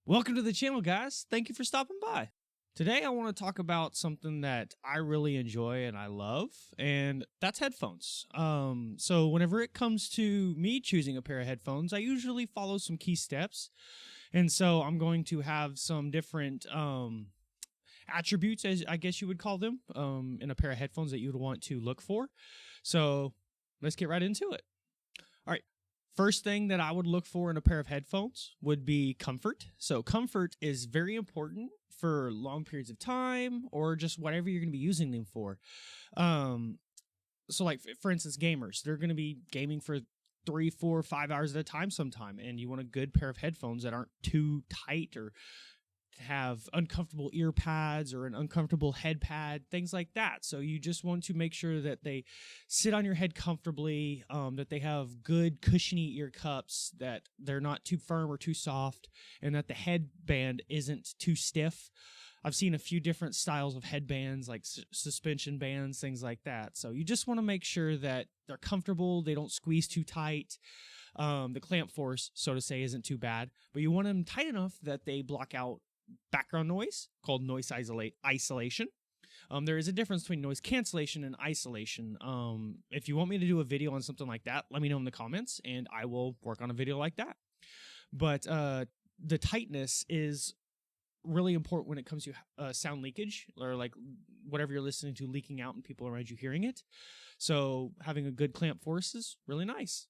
Welcome to the channel, guys. Thank you for stopping by. Today, I want to talk about something that I really enjoy and I love, and that's headphones. So whenever it comes to me choosing a pair of headphones, I usually follow some key steps. And so I'm going to have some different attributes, as I guess you would call them, in a pair of headphones that you would want to look for. So let's get right into it. All right. First thing that I would look for in a pair of headphones would be comfort. So comfort is very important for long periods of time or just whatever you're going to be using them for. So like for instance, gamers, they're going to be gaming for 3, 4, 5 hours at a time sometime, and you want a good pair of headphones that aren't too tight or have uncomfortable ear pads or an uncomfortable head pad, things like that. So you just want to make sure that they sit on your head comfortably, that they have good cushiony ear cups, that they're not too firm or too soft, and that the headband isn't too stiff. I've seen a few different styles of headbands, like suspension bands, things like that. So you just want to make sure that they're comfortable, they don't squeeze too tight. The clamp force, so to say, isn't too bad, but you want them tight enough that they block out background noise, called noise isolation. There is a difference between noise cancellation and isolation. If you want me to do a video on something like that, let me know in the comments, and I will work on a video like that. But the tightness is really important when it comes to sound leakage, or like whatever you're listening to leaking out and people around you hearing it. So having a good clamp force is really nice.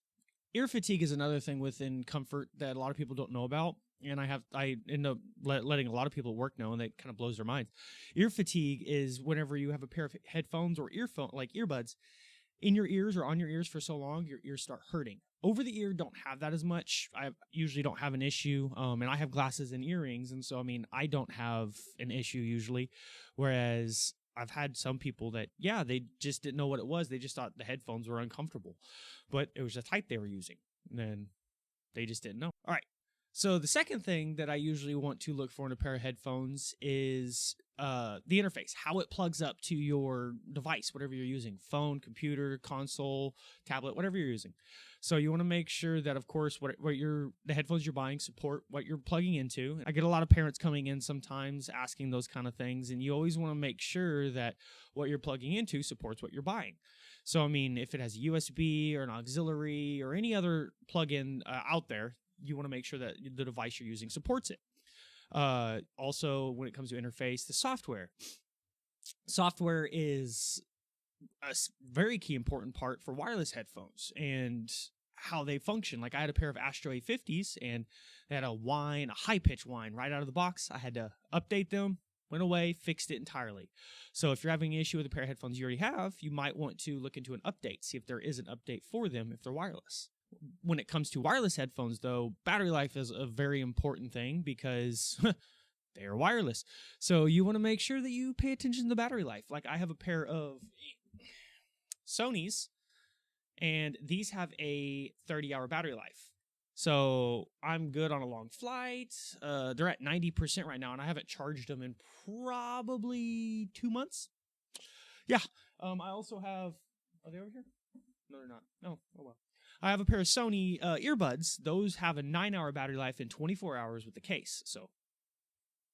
Ear fatigue is another thing within comfort that a lot of people don't know about. And I end up letting a lot of people at work know, and that kind of blows their minds. Ear fatigue is whenever you have a pair of headphones or earbuds in your ears or on your ears for so long, your ears start hurting. Over the ear don't have that as much. I usually don't have an issue, and I have glasses and earrings, and so I don't have an issue usually. Whereas I've had some people that, yeah, they just didn't know what it was. They just thought the headphones were uncomfortable, but it was the type they were using, and then they just didn't know. All right. So the second thing that I usually want to look for in a pair of headphones is the interface, how it plugs up to your device, whatever you're using, phone, computer, console, tablet, whatever you're using. So you want to make sure that, of course, the headphones you're buying support what you're plugging into. I get a lot of parents coming in sometimes asking those kind of things, and you always want to make sure that what you're plugging into supports what you're buying. So, if it has a USB or an auxiliary or any other plug-in out there, you want to make sure that the device you're using supports it. Also, when it comes to interface, the software. Software is a very key important part for wireless headphones and how they function. Like I had a pair of Astro A50s, and they had a high-pitch whine right out of the box. I had to update them, went away, fixed it entirely. So if you're having an issue with a pair of headphones you already have, you might want to look into an update, see if there is an update for them if they're wireless. When it comes to wireless headphones, though, battery life is a very important thing because they are wireless. So you want to make sure that you pay attention to the battery life. Like I have a pair of Sony's, and these have a 30-hour battery life. So I'm good on a long flight. They're at 90% right now, and I haven't charged them in probably 2 months. Yeah. I also have... Are they over here? No, they're not. No. Oh, well. I have a pair of Sony earbuds. Those have a 9-hour battery life and 24 hours with the case. So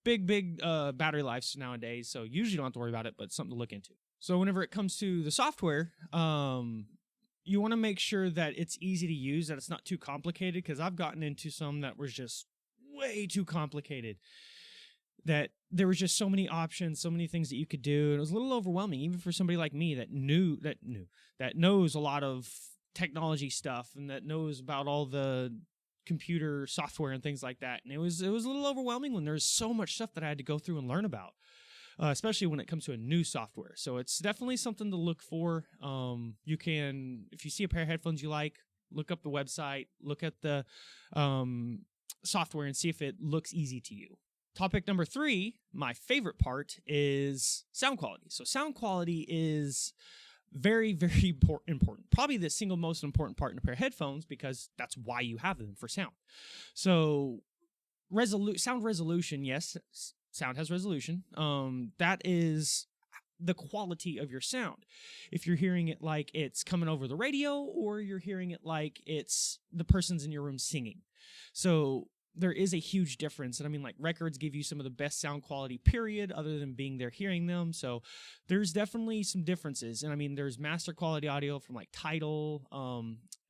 big battery lives nowadays. So usually don't have to worry about it, but something to look into. So whenever it comes to the software, you want to make sure that it's easy to use, that it's not too complicated, because I've gotten into some that was just way too complicated. That there was just so many options, so many things that you could do. And it was a little overwhelming, even for somebody like me that knows a lot of technology stuff and that knows about all the computer software and things like that. And it was a little overwhelming when there's so much stuff that I had to go through and learn about, especially when it comes to a new software. So it's definitely something to look for. You can, if you see a pair of headphones you like, look up the website, look at the software, and see if it looks easy to you. Topic number 3, my favorite part, is sound quality. So sound quality is very, very important. Probably the single most important part in a pair of headphones, because that's why you have them, for sound. So sound resolution, yes, sound has resolution. That is the quality of your sound. If you're hearing it like it's coming over the radio, or you're hearing it like it's the person's in your room singing. So there is a huge difference. And I mean, like, records give you some of the best sound quality, period, other than being there hearing them. So there's definitely some differences. And I mean, there's master quality audio from like Tidal,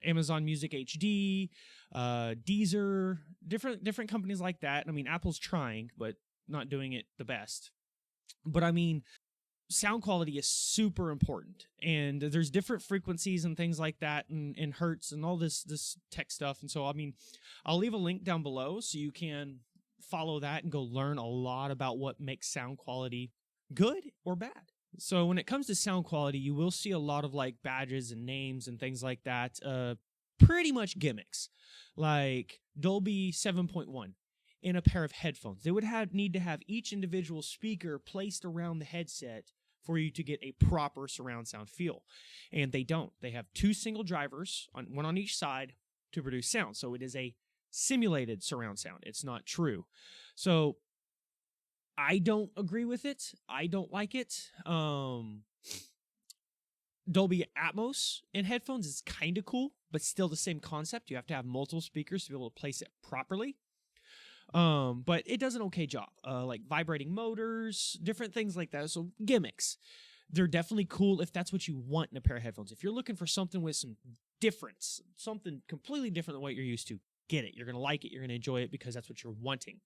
Amazon Music HD, Deezer, different companies like that. I mean, Apple's trying, but not doing it the best. But I mean, sound quality is super important, and there's different frequencies and things like that, and hertz and all this tech stuff. And so I mean, I'll leave a link down below so you can follow that and go learn a lot about what makes sound quality good or bad. So when it comes to sound quality, you will see a lot of like badges and names and things like that, pretty much gimmicks, like Dolby 7.1 in a pair of headphones. They would need to have each individual speaker placed around the headset for you to get a proper surround sound feel. And they don't. They have two single drivers, one on each side, to produce sound. So it is a simulated surround sound. It's not true. So I don't agree with it. I don't like it. Dolby Atmos in headphones is kind of cool, but still the same concept. You have to have multiple speakers to be able to place it properly. But it does an okay job. Like vibrating motors, different things like that. So gimmicks. They're definitely cool if that's what you want in a pair of headphones. If you're looking for something with some difference, something completely different than what you're used to, get it. You're going to like it. You're going to enjoy it because that's what you're wanting.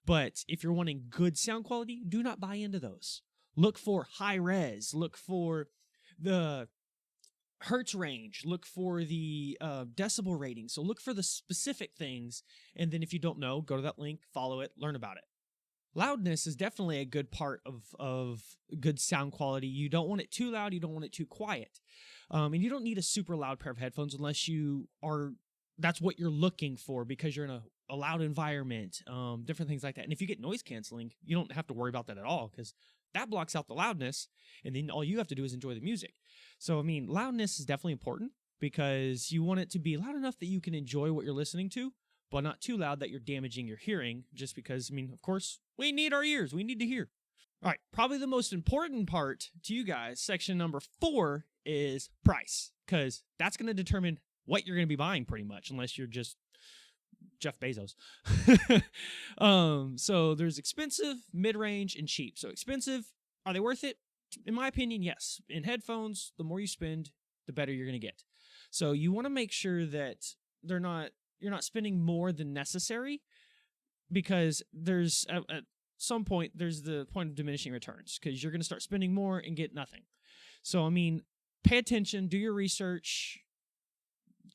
But if you're wanting good sound quality, do not buy into those. Look for high res. Look for the hertz range, look for the decibel rating. So look for the specific things, and then if you don't know, go to that link, follow it, learn about it. Loudness is definitely a good part of good sound quality. You don't want it too loud, you don't want it too quiet, and you don't need a super loud pair of headphones unless that's what you're looking for, because you're in a loud environment, different things like that. And if you get noise canceling, you don't have to worry about that at all, because that blocks out the loudness, and then all you have to do is enjoy the music. So, I mean, loudness is definitely important because you want it to be loud enough that you can enjoy what you're listening to, but not too loud that you're damaging your hearing, just because, I mean, of course, we need our ears. We need to hear. All right, probably the most important part to you guys, section number 4, is price, because that's going to determine what you're going to be buying pretty much, unless you're just Jeff Bezos. So there's expensive, mid-range, and cheap. So expensive, are they worth it? In my opinion, yes. In headphones, the more you spend, the better you're going to get. So you want to make sure that you're not spending more than necessary, because there's at some point there's the point of diminishing returns, because you're going to start spending more and get nothing. So I mean, pay attention, do your research,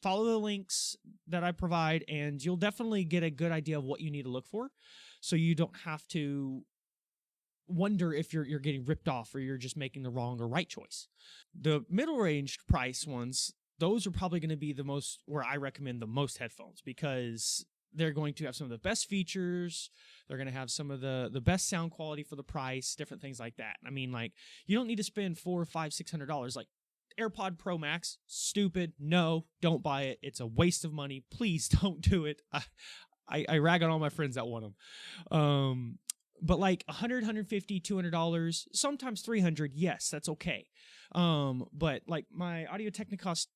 follow the links that I provide, and you'll definitely get a good idea of what you need to look for, so you don't have to wonder if you're getting ripped off or you're just making the wrong or right choice. The middle-range price ones, those are probably going to be the most, where I recommend the most headphones, because they're going to have some of the best features. They're going to have some of the best sound quality for the price, different things like that. I mean, like, you don't need to spend $400, $500, $600. Like, AirPod Pro Max, stupid. No, don't buy it. It's a waste of money. Please don't do it. I rag on all my friends that want them. But like $100, $150, $200, sometimes $300, yes, that's okay. But like my Audio Technicas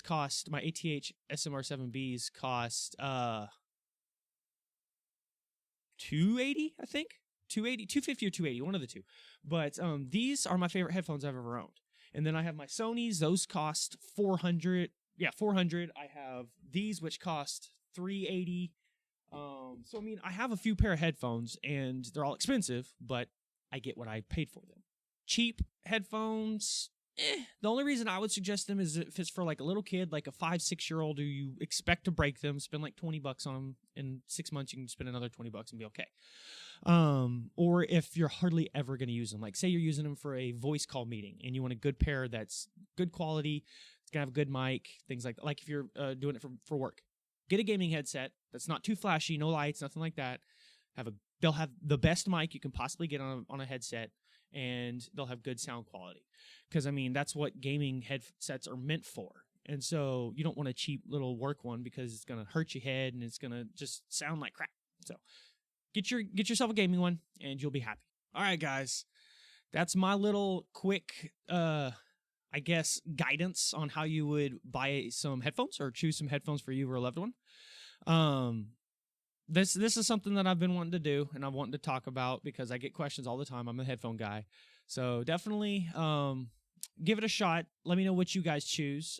cost, my ATH SMR7Bs cost $280, I think. $280, $250 or $280, one of the two. But these are my favorite headphones I've ever owned. And then I have my Sonys, those cost $400. Yeah, $400. I have these, which cost $380. So I mean, I have a few pair of headphones, and they're all expensive, but I get what I paid for them. Cheap headphones, the only reason I would suggest them is if it's for like a little kid, like a 5-6-year-old who you expect to break them, spend like $20 on them. In 6 months, you can spend another $20 and be okay. Or if you're hardly ever going to use them, like say you're using them for a voice call meeting and you want a good pair that's good quality, it's going to have a good mic, things like that. Like if you're doing it for work. Get a gaming headset that's not too flashy, no lights, nothing like that. They'll have the best mic you can possibly get on a headset, and they'll have good sound quality. Because I mean, that's what gaming headsets are meant for. And so you don't want a cheap little work one, because it's gonna hurt your head and it's gonna just sound like crap. So get yourself a gaming one, and you'll be happy. All right, guys, that's my little quick I guess, guidance on how you would buy some headphones or choose some headphones for you or a loved one. this is something that I've been wanting to do and I'm wanting to talk about because I get questions all the time. I'm a headphone guy. So definitely give it a shot. Let me know what you guys choose.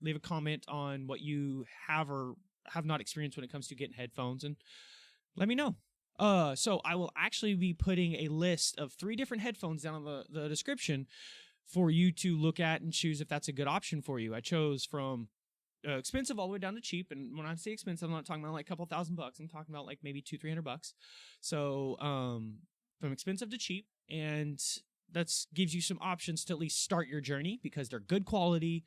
Leave a comment on what you have or have not experienced when it comes to getting headphones, and let me know. So I will actually be putting a list of 3 different headphones down in the description for you to look at and choose if that's a good option for you. I chose from expensive all the way down to cheap, and when I say expensive, I'm not talking about like a couple $1,000. I'm talking about like maybe $200-300. So from expensive to cheap, and that gives you some options to at least start your journey because they're good quality,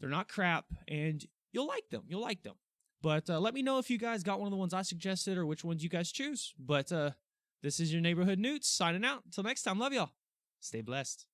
they're not crap, and you'll like them. You'll like them. But let me know if you guys got one of the ones I suggested or which ones you guys choose. But this is your neighborhood Newts signing out. Until next time, love y'all. Stay blessed.